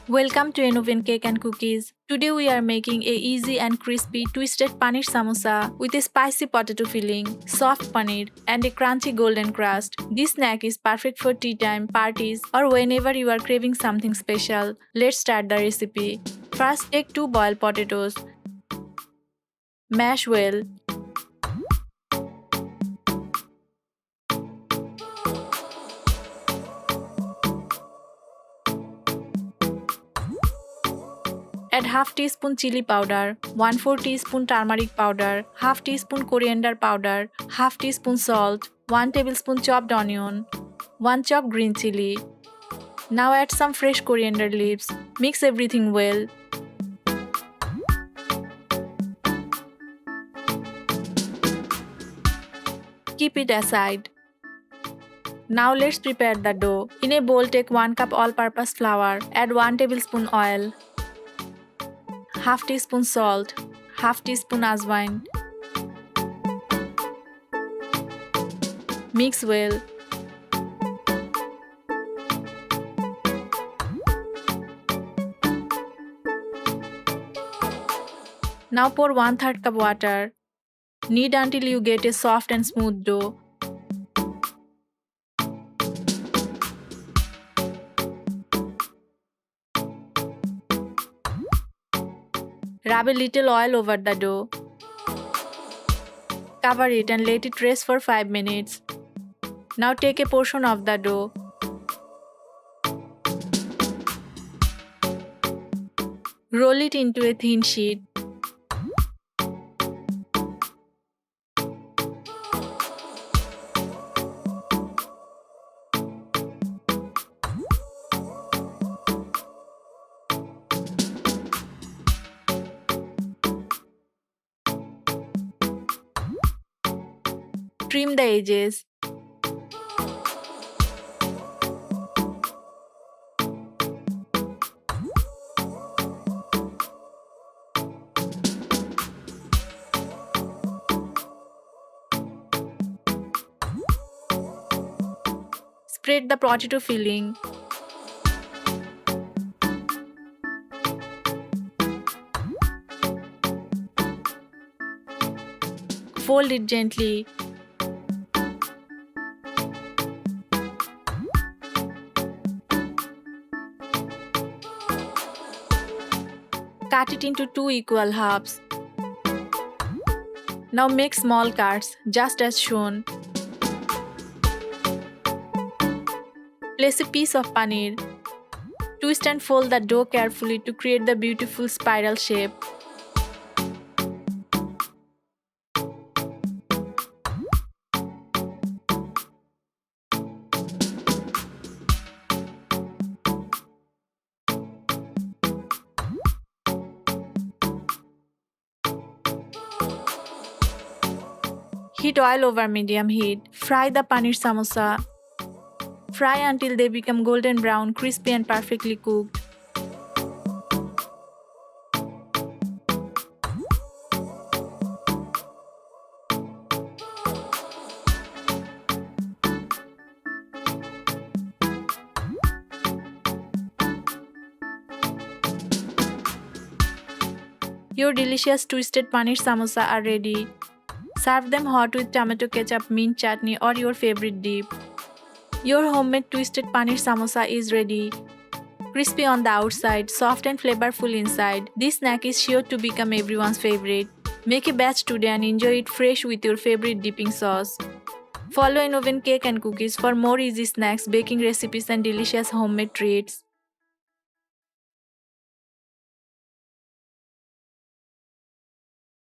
Welcome to Oven Cake and Cookies. Today we are making a easy and crispy twisted paneer samosa with a spicy potato filling, soft paneer and a crunchy golden crust. This snack is perfect for tea time, parties or whenever you are craving something special. Let's start the recipe. First take 2 boiled potatoes. Mash well. Add half teaspoon chili powder, 1/4 teaspoon turmeric powder, half teaspoon coriander powder, half teaspoon salt, 1 tablespoon chopped onion, 1 chopped green chili. Now add some fresh coriander leaves. Mix everything well. Keep it aside. Now let's prepare the dough. In a bowl take 1 cup all-purpose flour. Add 1 tablespoon oil, half teaspoon salt, half teaspoon ajwain. Mix well. Now pour 1/3 cup water. Knead until you get a soft and smooth dough. Rub a little oil over the dough. Cover it and let it rest for 5 minutes. Now take a portion of the dough. Roll it into a thin sheet. Trim the edges. Spread the potato filling. Fold it gently. Cut it into 2 equal halves. Now make small cuts, just as shown. Place a piece of paneer. Twist and fold the dough carefully to create the beautiful spiral shape. Heat oil over medium heat. Fry the paneer samosa. Fry until they become golden brown, crispy and perfectly cooked. Your delicious twisted paneer samosa are ready. Serve them hot with tomato ketchup, mint chutney or your favorite dip. Your homemade twisted paneer samosa is ready. Crispy on the outside, soft and flavorful inside. This snack is sure to become everyone's favorite. Make a batch today and enjoy it fresh with your favorite dipping sauce. Follow Oven Cake and Cookies for more easy snacks, baking recipes and delicious homemade treats.